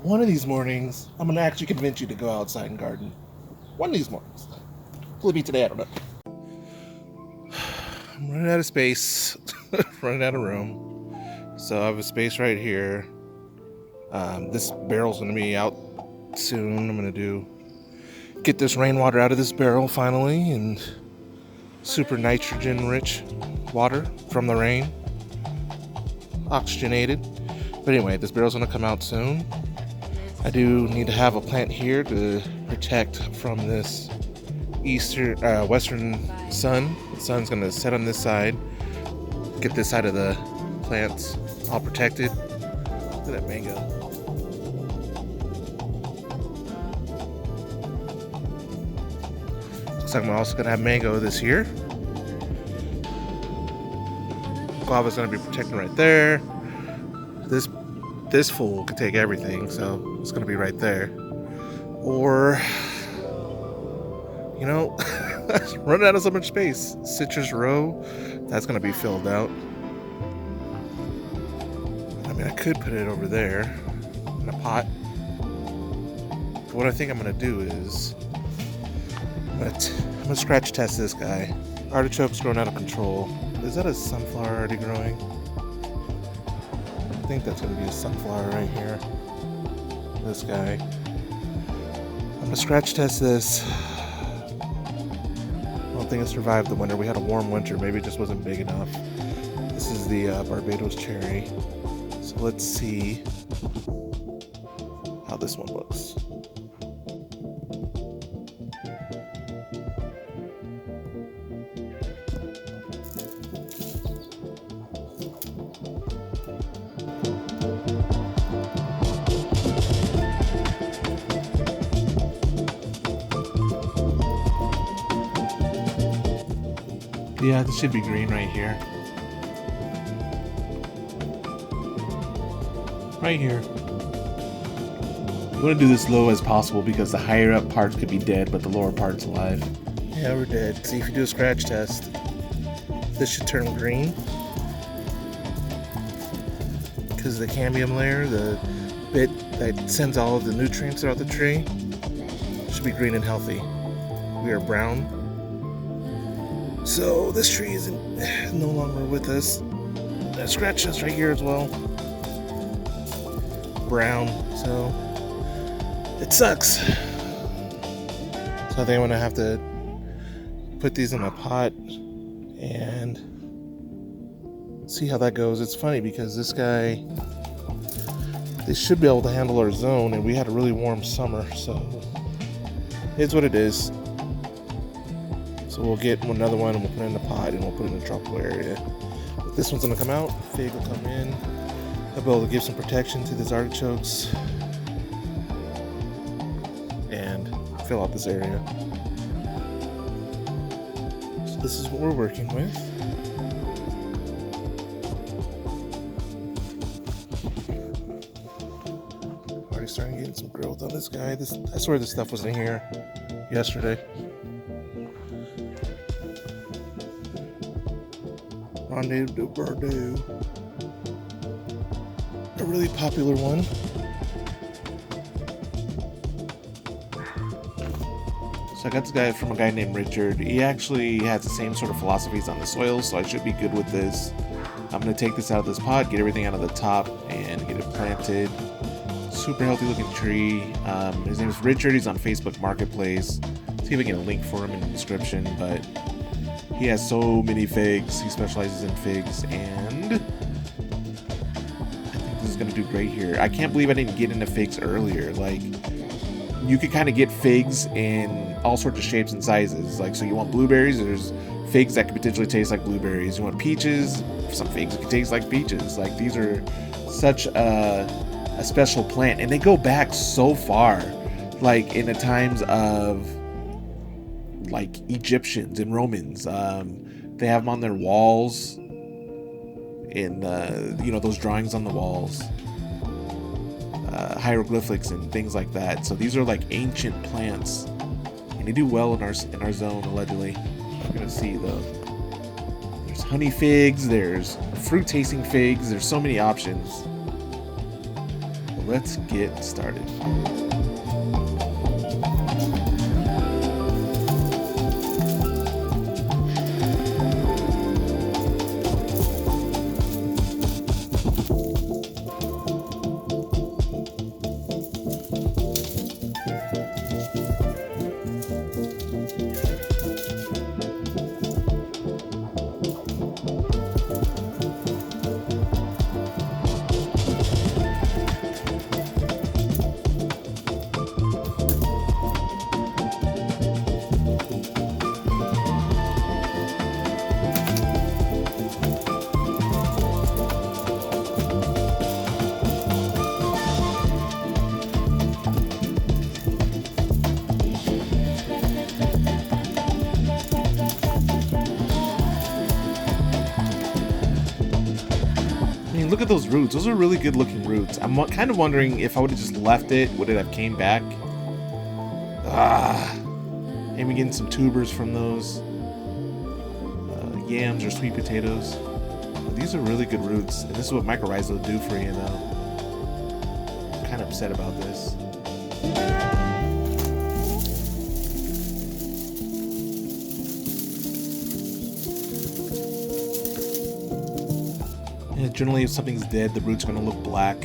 One of these mornings, I'm going to actually convince you to go outside and garden. One of these mornings. Will it be today? I don't know. I'm running out of space. Running out of room. So I have a space right here. This barrel's going to be out soon. I'm going to get this rainwater out of this barrel finally, and super nitrogen rich water from the rain, oxygenated. But anyway, this barrel's going to come out soon. I do need to have a plant here to protect from this western sun. The sun's going to set on this side, get this side of the plants all protected. Look at that mango. Looks like I'm also going to have mango this year. Guava's going to be protected right there. This fool could take everything, so it's going to be right there. Or, running out of so much space. Citrus row, that's going to be filled out. I mean, I could put it over there in a pot. But what I think I'm going to do is I'm going to scratch test this guy. Artichoke's growing out of control. Is that a sunflower already growing? I think that's going to be a sunflower right here. This guy. I'm going to scratch test this. I don't think it survived the winter. We had a warm winter. Maybe it just wasn't big enough. This is the Barbados cherry. So let's see how this one looks. Yeah, this should be green right here. Right here. You want to do this low as possible because the higher up parts could be dead, but the lower part's alive. Yeah, we're dead. See, if you do a scratch test, this should turn green. Because the cambium layer, the bit that sends all of the nutrients throughout the tree, should be green and healthy. We are brown. So this tree is no longer with us. That scratch test right here as well. Brown, so it sucks. So I think I'm gonna have to put these in a pot and see how that goes. It's funny because this guy, they should be able to handle our zone, and we had a really warm summer, so it's what it is. So we'll get another one and we'll put it in the pot and we'll put it in the tropical area. But this one's gonna come out, fig will come in. I'll be able to give some protection to these artichokes and fill out this area. So this is what we're working with. Already starting getting some growth on this guy. I swear this stuff wasn't here yesterday. Rendezvous Bordeaux. A really popular one. So I got this guy from a guy named Richard. He actually has the same sort of philosophies on the soil, so I should be good with this. I'm going to take this out of this pot, get everything out of the top, and get it planted. Super healthy looking tree. His name is Richard. He's on Facebook Marketplace. See if I can get a link for him in the description, but he has so many figs. He specializes in figs, and I think this is going to do great here. I can't believe I didn't get into figs earlier. Like, you could kind of get figs in all sorts of shapes and sizes. Like, so you want blueberries, there's figs that could potentially taste like blueberries. You want peaches, some figs that can taste like peaches. Like, these are such a special plant, and they go back so far. Like, in the times of like Egyptians and Romans, they have them on their walls in those drawings on the walls, hieroglyphics and things like that. So these are like ancient plants, and they do well in our zone allegedly. We're gonna see though. There's honey figs, there's fruit tasting figs, there's so many options. let's get started. I mean, look at those roots. Those are really good looking roots. I'm kind of wondering if I would have just left it, would it have came back? Maybe getting some tubers from those. Yams or sweet potatoes. But these are really good roots. And this is what mycorrhiza will do for you, though. I'm kind of upset about this. Generally, if something's dead, the root's going to look black.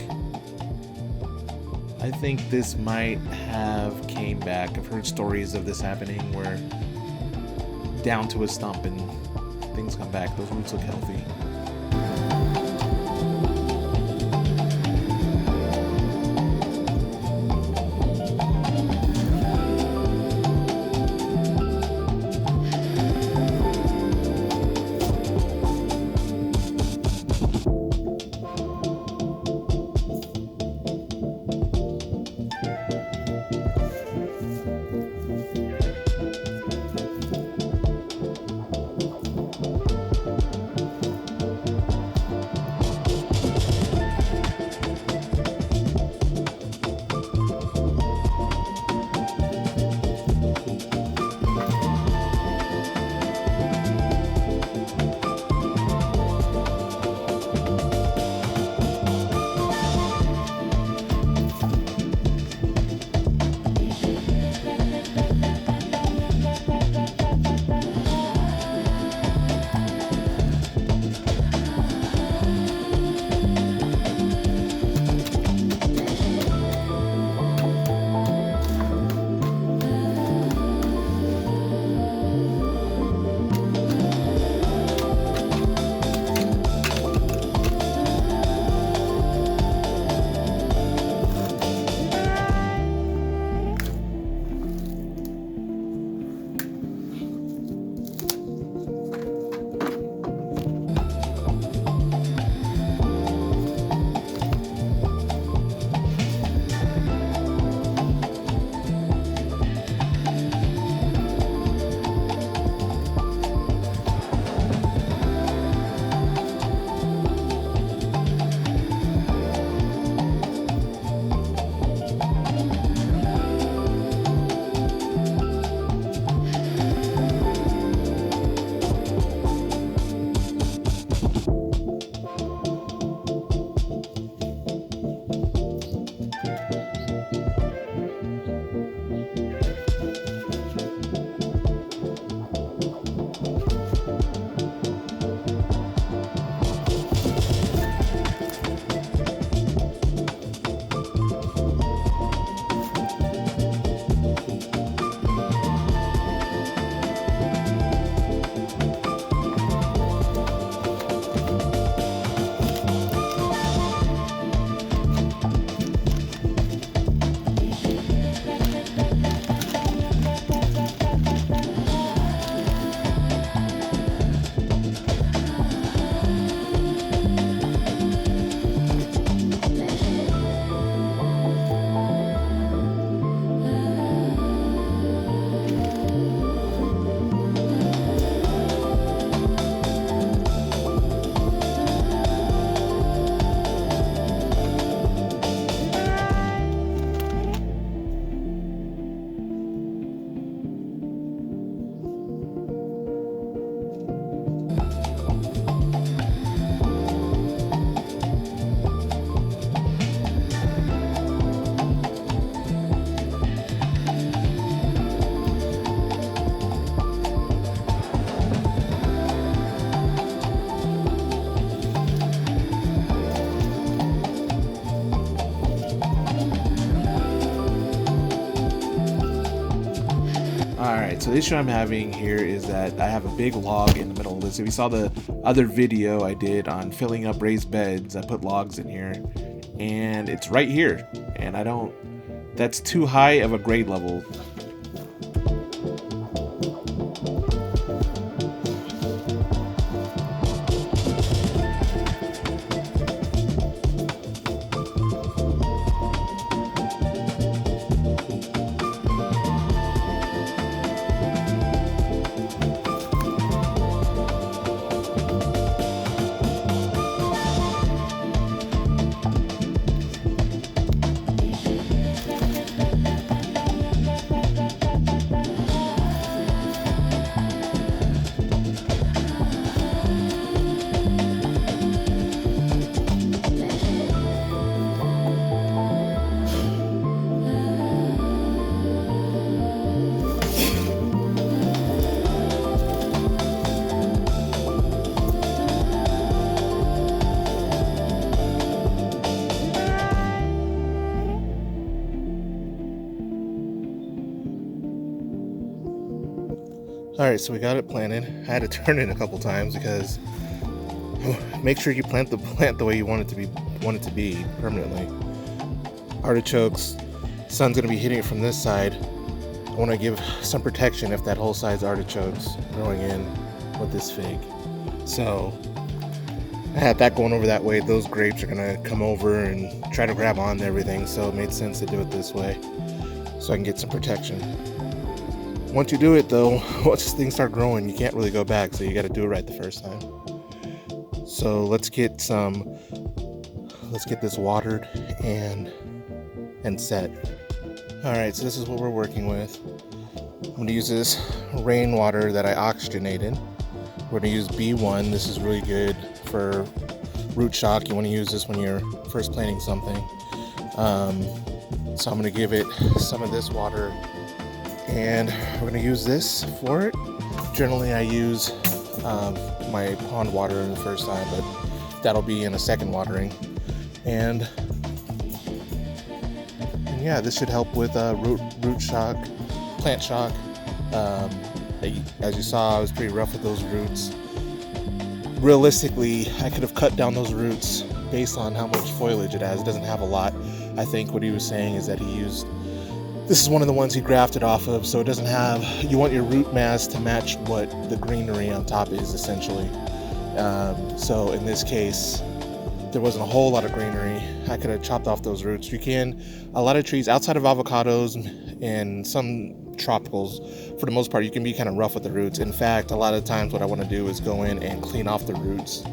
I think this might have came back. I've heard stories of this happening where down to a stump and things come back. Those roots look healthy. Alright, so the issue I'm having here is that I have a big log in the middle of this. If you saw the other video I did on filling up raised beds, I put logs in here, and it's right here. And that's too high of a grade level. Alright, so we got it planted. I had to turn it a couple times because make sure you plant the plant the way you want it to be permanently. Artichokes, sun's gonna be hitting it from this side. I want to give some protection if that whole side's artichokes growing in with this fig. So I had that going over that way. Those grapes are gonna come over and try to grab on to everything, so it made sense to do it this way so I can get some protection. Once you do it though, once things start growing, you can't really go back, so you got to do it right the first time. So let's get this watered and set. All right, so this is what we're working with. I'm going to use this rainwater that I oxygenated. We're going to use B1. This is really good for root shock. You want to use this when you're first planting something. So I'm going to give it some of this water, and we're going to use this for it. Generally I use my pond water in the first time, but that'll be in a second watering. And yeah, this should help with root shock, plant shock. As you saw, I was pretty rough with those roots. Realistically, I could have cut down those roots based on how much foliage it has. It doesn't have a lot. I think what he was saying is that this is one of the ones he grafted off of, so it doesn't have, you want your root mass to match what the greenery on top is, essentially. So in this case, there wasn't a whole lot of greenery. I could have chopped off those roots. A lot of trees outside of avocados and some tropicals, for the most part, you can be kind of rough with the roots. In fact, a lot of times what I want to do is go in and clean off the roots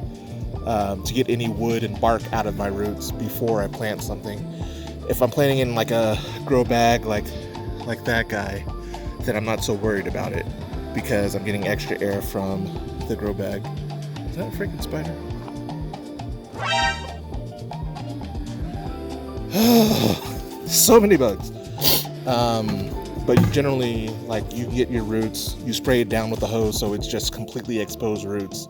to get any wood and bark out of my roots before I plant something. If I'm planting in like a grow bag like that guy, then I'm not so worried about it because I'm getting extra air from the grow bag. Is that a freaking spider? So many bugs. But generally, like, you get your roots, you spray it down with the hose so it's just completely exposed roots,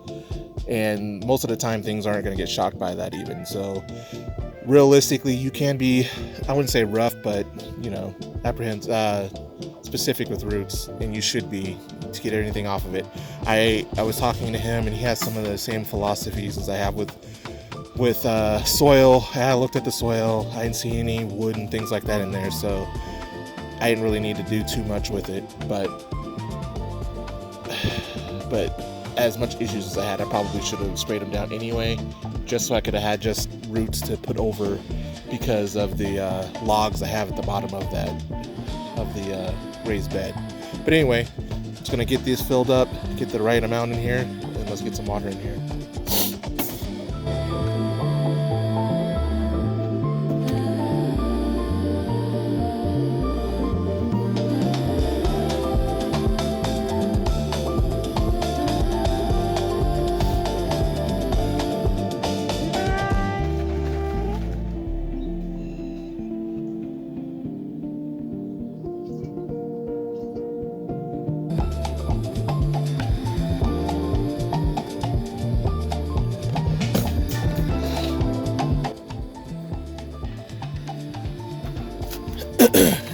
and most of the time things aren't going to get shocked by that even. So realistically, you can be, I wouldn't say rough, but specific with roots, and you should be, to get anything off of it. I was talking to him, and he has some of the same philosophies as I have with soil. I looked at the soil, I didn't see any wood and things like that in there, so I didn't really need to do too much with it. But as much issues as I had, I probably should have sprayed them down anyway, just so I could have had just roots to put over because of the logs I have at the bottom of the raised bed. But anyway, just gonna get these filled up, get the right amount in here, and let's get some water in here.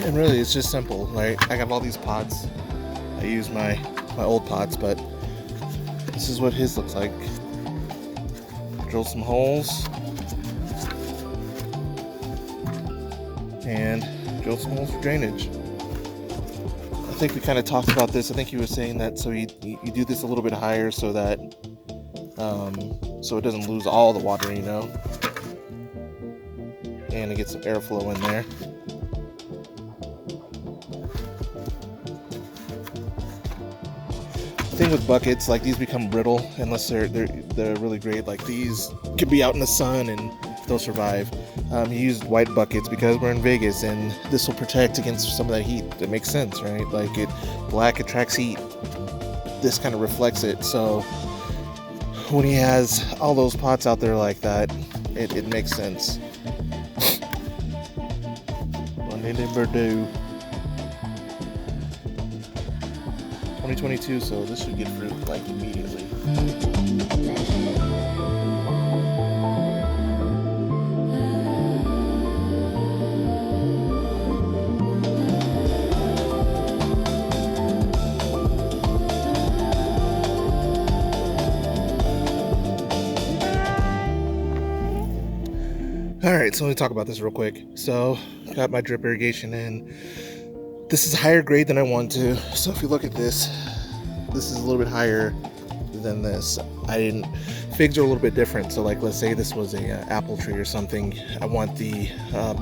And really, it's just simple, right? I got all these pots. I use my old pots, but this is what his looks like. Drill some holes and drill some holes for drainage. I think we kind of talked about this. I think he was saying that so you do this a little bit higher so that so it doesn't lose all the water, you know, and it gets some airflow in there. The thing with buckets, like these become brittle unless they're really great. Like these could be out in the sun and they'll survive. He used white buckets because we're in Vegas and this will protect against some of that heat. It makes sense, right? Like black attracts heat. This kind of reflects it. So when he has all those pots out there like that, it makes sense. 2022, so this should get fruit like immediately. Alright, so let me talk about this real quick. So, got my drip irrigation in. This is higher grade than I want to. So if you look at this is a little bit higher than this. Figs are a little bit different. So like, let's say this was a apple tree or something. I want the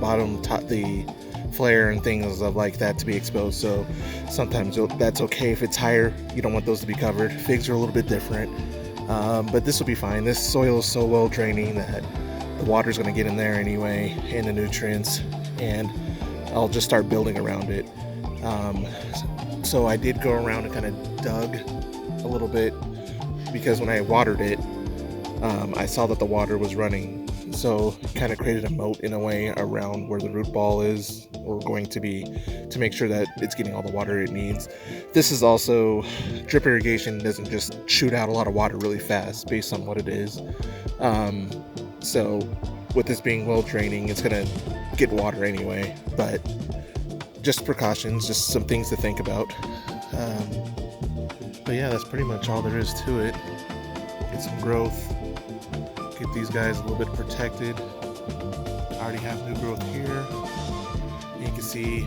bottom, top, the flare and things of like that to be exposed. So sometimes that's okay if it's higher. You don't want those to be covered. Figs are a little bit different. But this will be fine. This soil is so well draining that the water's going to get in there anyway, and the nutrients, and I'll just start building around it. So I did go around and kind of dug a little bit because when I watered it, I saw that the water was running. So it kind of created a moat in a way around where the root ball is, or going to be, to make sure that it's getting all the water it needs. This is also, drip irrigation doesn't just shoot out a lot of water really fast based on what it is. So with this being well draining, it's gonna get water anyway, but just precautions, just some things to think about. But yeah, that's pretty much all there is to it. Get some growth, get these guys a little bit protected. I already have new growth here. You can see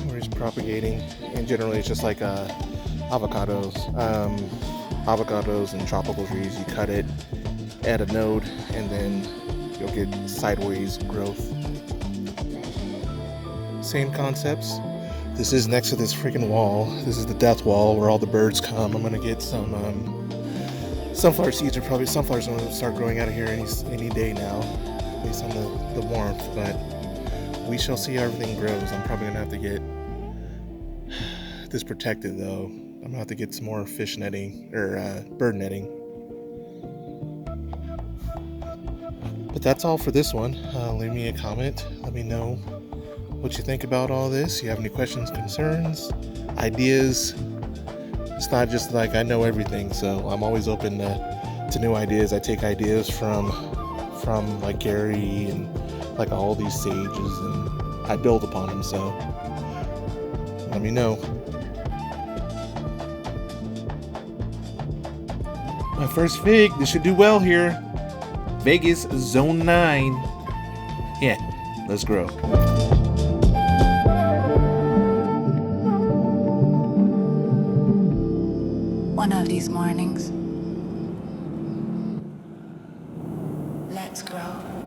where it's propagating, and generally it's just like avocados and tropical trees. You cut it, add a node, and then you'll get sideways growth. Same concepts. This is next to this freaking wall. This is the death wall where all the birds come. I'm gonna get some sunflower seeds. Sunflowers are gonna start growing out of here any day now, based on the warmth. But we shall see how everything grows. I'm probably gonna have to get this protected though. I'm gonna have to get some more fish netting or bird netting. But that's all for this one. Leave me a comment. Let me know what you think about all this. You have any questions, concerns, ideas? It's not just like I know everything, so I'm always open to new ideas. I take ideas from like Gary and like all these sages, and I build upon them. So let me know. My first fig. This should do well here. Vegas Zone 9. Yeah, let's grow. One of these mornings,